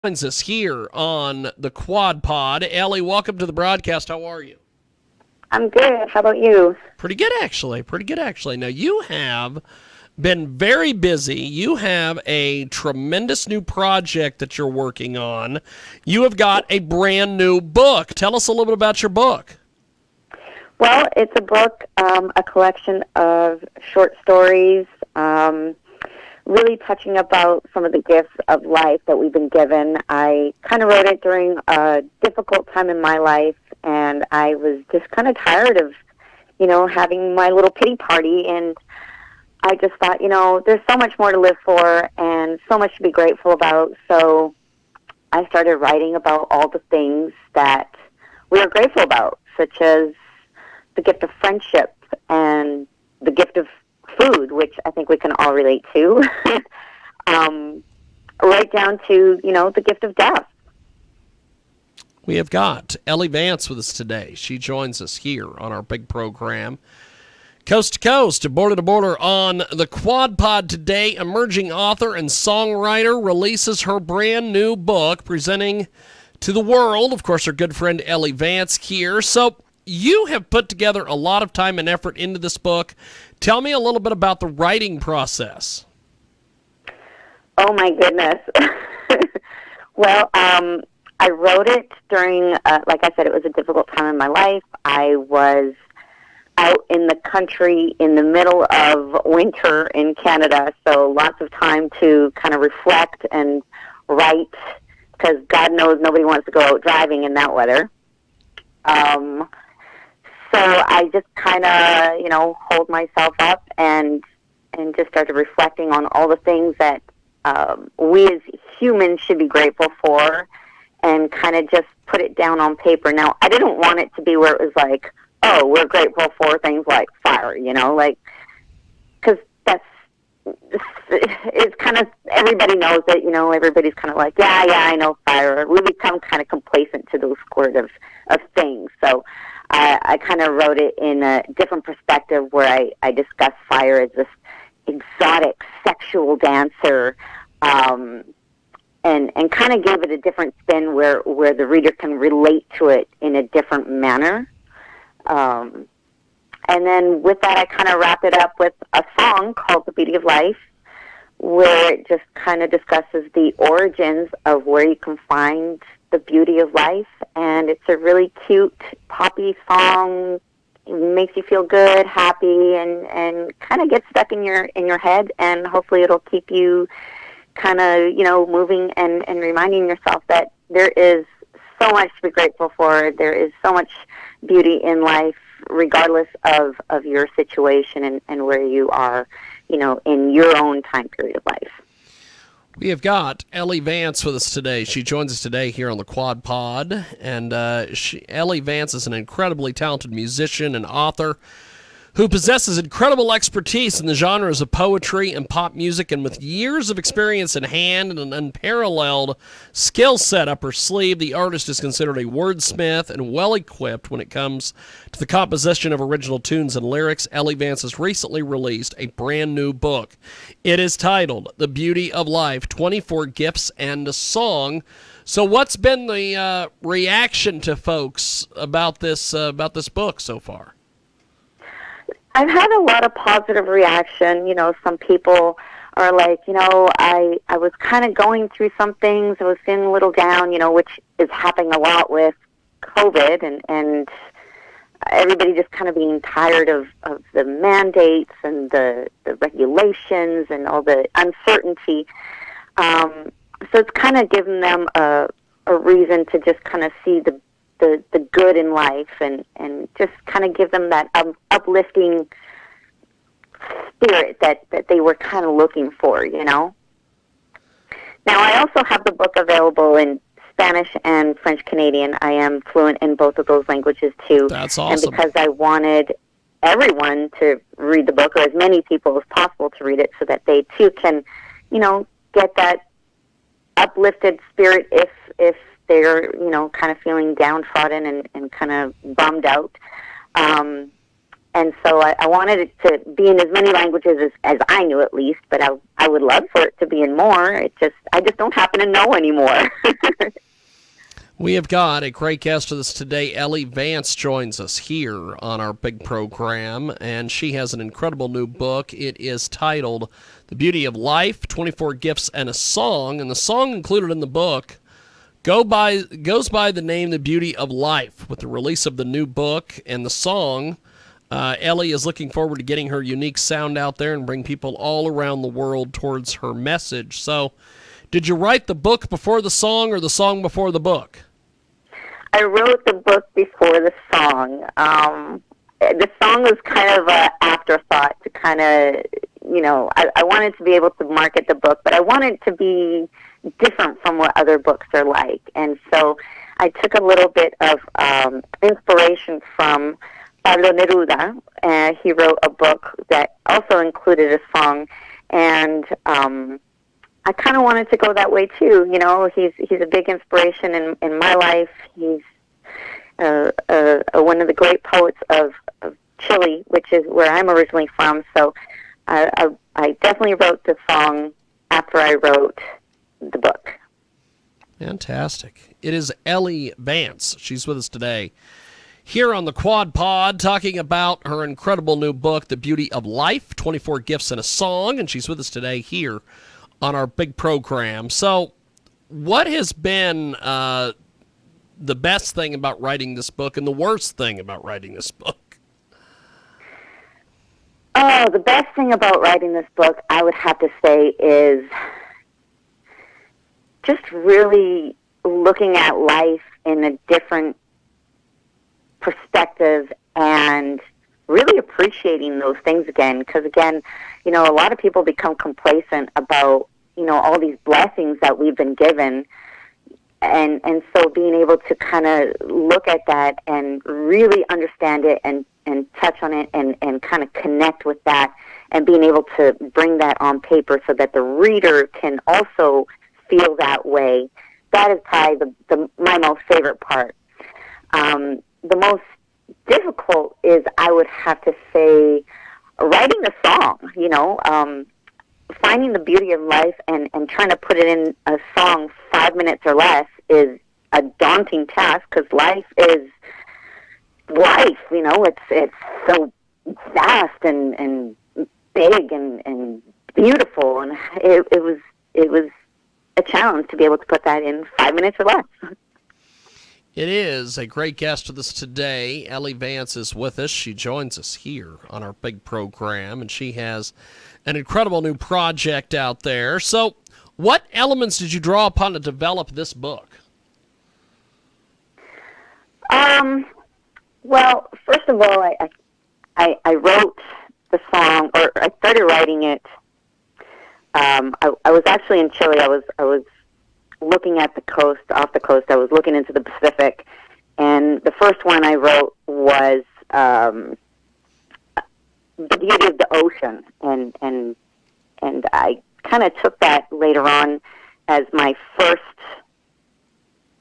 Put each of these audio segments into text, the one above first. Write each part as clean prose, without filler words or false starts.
Joins us here on the Quad Pod. Ellie, welcome to the broadcast. How are you? I'm good. How about you? Pretty good, actually. Pretty good, actually. Now, you have been very busy. You have a tremendous new project that you're working on. You have got a brand new book. Tell us a little bit about your book. Well, it's a book, a collection of short stories, really touching about some of the gifts of life that we've been given. I kind of wrote it during a difficult time in my life, and I was just kind of tired of, having my little pity party, and I just thought, there's so much more to live for and so much to be grateful about. So I started writing about all the things that we are grateful about, such as the gift of friendship and the gift of food, which I think we can all relate to, right down to, the gift of death. We have got Elle Vance with us today. She joins us here on our big program. Coast to coast, border to border on the Quad Pod today. Emerging author and songwriter releases her brand new book, presenting to the world, of course, her good friend Elle Vance here. So you have put together a lot of time and effort into this book. Tell me a little bit about the writing process. Oh, my goodness. Well, I wrote it during, like I said, it was a difficult time in my life. I was out in the country in the middle of winter in Canada, so lots of time to kind of reflect and write, because God knows nobody wants to go out driving in that weather. So I just kind of, hold myself up and just started reflecting on all the things that we as humans should be grateful for, and kind of just put it down on paper. Now, I didn't want it to be where it was like, oh, we're grateful for things like fire, because it's kind of, everybody knows it, everybody's kind of like, yeah, I know fire. We become kind of complacent to those sort of things. So I kind of wrote it in a different perspective, where I discuss fire as this exotic sexual dancer, and kind of gave it a different spin where the reader can relate to it in a different manner. And then with that, I kind of wrapped it up with a song called The Beauty of Life, where it just kind of discusses the origins of where you can find the beauty of life. And it's a really cute, poppy song. It makes you feel good, happy, and kind of gets stuck in your head. And hopefully it'll keep you kind of, moving and reminding yourself that there is so much to be grateful for. There is so much beauty in life, regardless of your situation and where you are, in your own time period of life. We have got Elle Vance with us today. She joins us today here on the Quad Pod, and Elle Vance is an incredibly talented musician and author who possesses incredible expertise in the genres of poetry and pop music, and with years of experience in hand and an unparalleled skill set up her sleeve, the artist is considered a wordsmith and well-equipped when it comes to the composition of original tunes and lyrics. Elle Vance has recently released a brand new book. It is titled The Beauty of Life, 24 Gifts and a Song. So what's been the reaction to folks about this book so far? I've had a lot of positive reaction. Some people are like, I was kind of going through some things. I was feeling a little down, which is happening a lot with COVID and everybody just kind of being tired of the mandates and the regulations and all the uncertainty. So it's kind of given them a reason to just kind of see the good in life and just kind of give them that uplifting spirit that they were kind of looking for, Now, I also have the book available in Spanish and French Canadian. I am fluent in both of those languages, too. That's awesome. And because I wanted everyone to read the book, or as many people as possible to read it, so that they, too, can, get that uplifted spirit if they're, kind of feeling downtrodden and kind of bummed out. And so I wanted it to be in as many languages as I knew, at least, but I would love for it to be in more. I just don't happen to know anymore. We have got a great guest with us today. Elle Vance joins us here on our big program, and she has an incredible new book. It is titled The Beauty of Life, 24 Gifts and a Song, and the song included in the book goes by the name The Beauty of Life. With the release of the new book and the song, Ellie is looking forward to getting her unique sound out there and bring people all around the world towards her message. So, did you write the book before the song or the song before the book? I wrote the book before the song. The song was kind of an afterthought to kind of, I wanted to be able to market the book, but I wanted to be different from what other books are like. And so I took a little bit of inspiration from Pablo Neruda. He wrote a book that also included a song, and I kind of wanted to go that way too. He's a big inspiration in my life. He's one of the great poets of Chile, which is where I'm originally from. So I definitely wrote the song after I wrote the book. Fantastic. It is Elle Vance. She's with us today here on the Quad Pod, talking about her incredible new book, The Beauty of Life, 24 Gifts and a Song, and she's with us today here on our big program. So what has been the best thing about writing this book and the worst thing about writing this book? Oh, the best thing about writing this book, I would have to say, is just really looking at life in a different perspective and really appreciating those things again. Because, again, a lot of people become complacent about, all these blessings that we've been given. And so being able to kind of look at that and really understand it and touch on it and kind of connect with that and being able to bring that on paper so that the reader can also feel that way, that is probably my most favorite part. The most difficult is, I would have to say, writing the song, finding the beauty of life and trying to put it in a song 5 minutes or less is a daunting task, because life is life, it's so vast and big and beautiful, and it was a challenge to be able to put that in 5 minutes or less. It is a great guest with us today. Elle Vance is with us. She joins us here on our big program, and she has an incredible new project out there. So what elements did you draw upon to develop this book? Well, first of all, I wrote the song, or I started writing it. I was actually in Chile. I was looking at the coast, off the coast. I was looking into the Pacific, and the first one I wrote was the beauty of the ocean, and I kind of took that later on as my first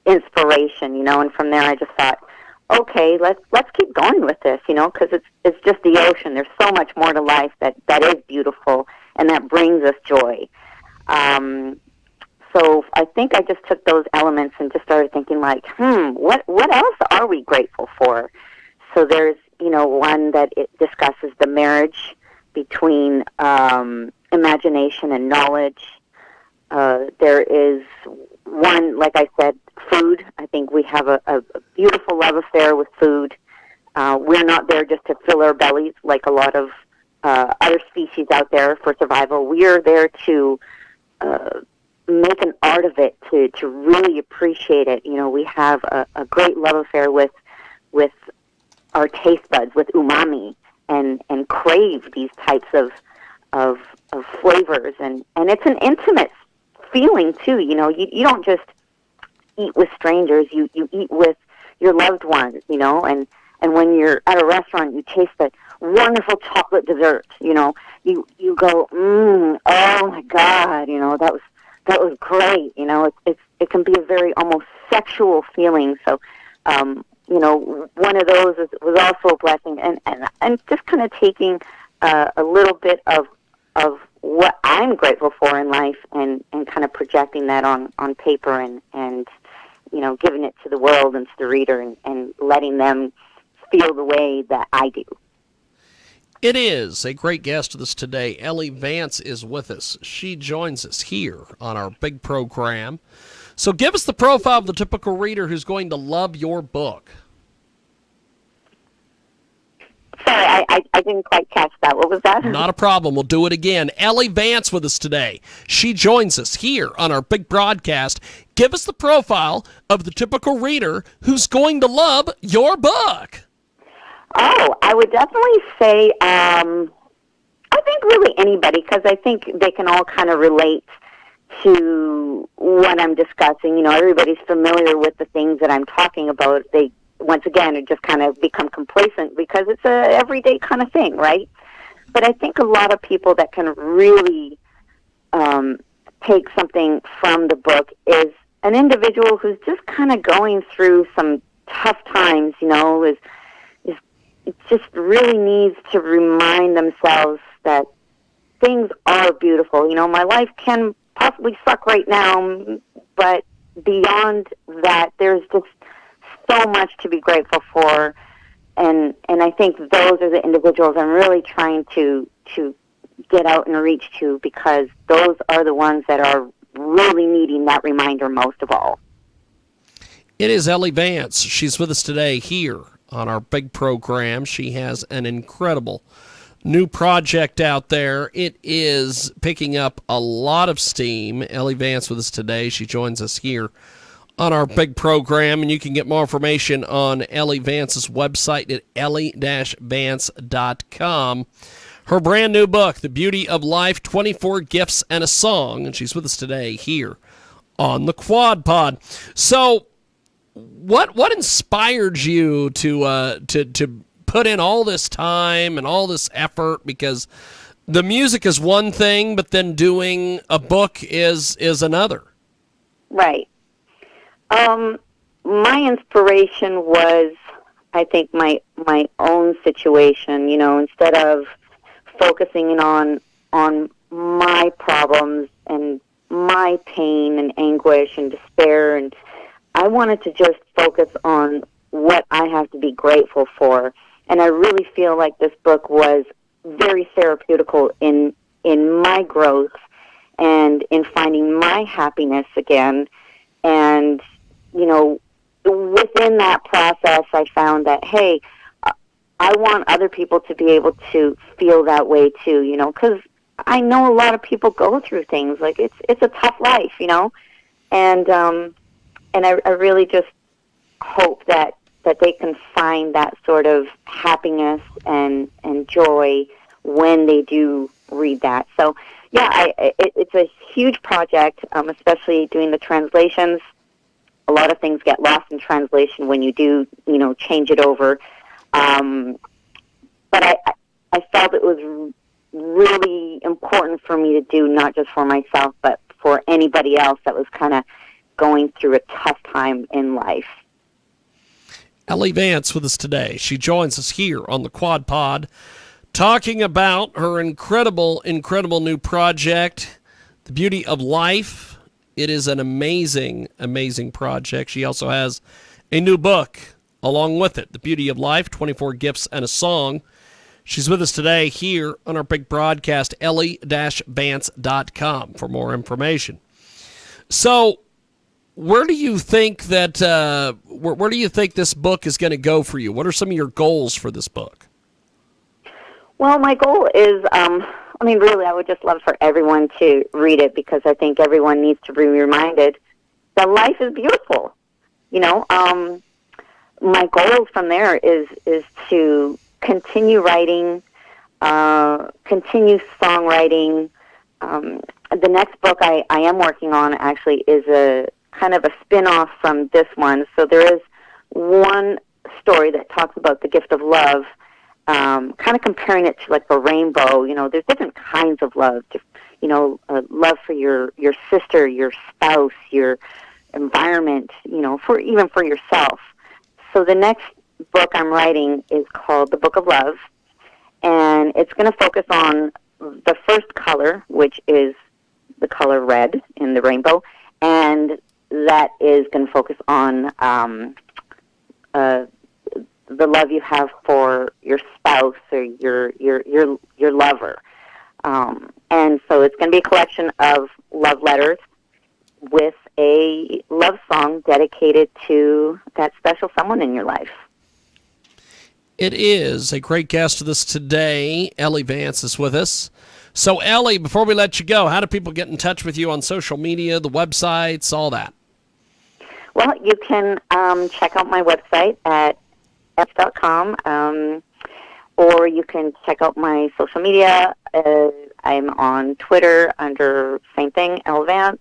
inspiration, and from there I just thought, okay, let's keep going with this, because it's just the ocean. There's so much more to life that is beautiful and that brings us joy. So I think I just took those elements and just started thinking like, what else are we grateful for? So there's, one that it discusses the marriage between imagination and knowledge. There is one, like I said, food. I think we have a beautiful love affair with food. We're not there just to fill our bellies like a lot of other species out there for survival. We are there to make an art of it, to really appreciate it. We have a great love affair with our taste buds, with umami, and crave these types of flavors. And it's an intimate feeling, too. You don't just eat with strangers. You eat with your loved ones, and when you're at a restaurant, you taste that wonderful chocolate dessert, you go, oh my God, that was great. It can be a very almost sexual feeling. So one of those was also a blessing, and just kind of taking a little bit of what I'm grateful for in life, and kind of projecting that on paper, and giving it to the world and to the reader, and letting them feel the way that I do. It is a great guest with us today. Elle Vance is with us. She joins us here on our big program. So give us the profile of the typical reader who's going to love your book. Sorry, I didn't quite catch that. What was that? Not a problem. We'll do it again. Elle Vance with us today. She joins us here on our big broadcast. Give us the profile of the typical reader who's going to love your book. Oh, I would definitely say, I think really anybody, because I think they can all kind of relate to what I'm discussing. Everybody's familiar with the things that I'm talking about. They, once again, just kind of become complacent because it's a everyday kind of thing, right? But I think a lot of people that can really take something from the book is an individual who's just kind of going through some tough times, just really needs to remind themselves that things are beautiful. My life can possibly suck right now, but beyond that, there's just so much to be grateful for. And I think those are the individuals I'm really trying to get out and reach to, because those are the ones that are really needing that reminder most of all. It is Elle Vance. She's with us today here on our big program. She has an incredible new project out there. It is picking up a lot of steam. Elle Vance with us today. She joins us here on our big program, and you can get more information on Elle Vance's website at elle-vance.com. Her brand new book, The Beauty of Life, 24 Gifts and a Song, and she's with us today here on the Quad Pod. So, what inspired you to put in all this time and all this effort? Because the music is one thing, but then doing a book is another. Right. My inspiration was, I think, my own situation. Instead of focusing on my problems and my pain and anguish and despair, and I wanted to just focus on what I have to be grateful for. And I really feel like this book was very therapeutical in my growth and in finding my happiness again. And, within that process, I found that, hey, I want other people to be able to feel that way too, because I know a lot of people go through things. Like, it's a tough life, and I really just hope that they can find that sort of happiness and joy when they do read that. So, yeah, it's a huge project, especially doing the translations. A lot of things get lost in translation when you do, change it over. But I felt it was really important for me to do, not just for myself, but for anybody else that was kind of going through a tough time in life. Elle Vance with us today. She joins us here on the Quad Pod, talking about her incredible new project, The Beauty of Life. It is an amazing project. She also has a new book along with it, The Beauty of Life, 24 Gifts and a Song. She's with us today here on our big broadcast, elle-vance.com for more information. So, where do you think that where do you think this book is going to go for you? What are some of your goals for this book? Well, my goal is, really, I would just love for everyone to read it, because I think everyone needs to be reminded that life is beautiful. My goals from there is to continue writing, continue songwriting. The next book I am working on actually is a kind of a spin-off from this one. So there is one story that talks about the gift of love, kind of comparing it to like a rainbow. There's different kinds of love. Love for your sister, your spouse, your environment. For yourself. So the next book I'm writing is called The Book of Love, and it's going to focus on the first color, which is the color red in the rainbow, and that is going to focus on the love you have for your spouse or your lover. And so it's going to be a collection of love letters with a love song dedicated to that special someone in your life. It is a great guest with us today. Elle Vance is with us. So, Ellie, before we let you go, how do people get in touch with you on social media, the websites, all that? Well, you can check out my website at f.com, or you can check out my social media. I'm on Twitter under same thing, Elle Vance,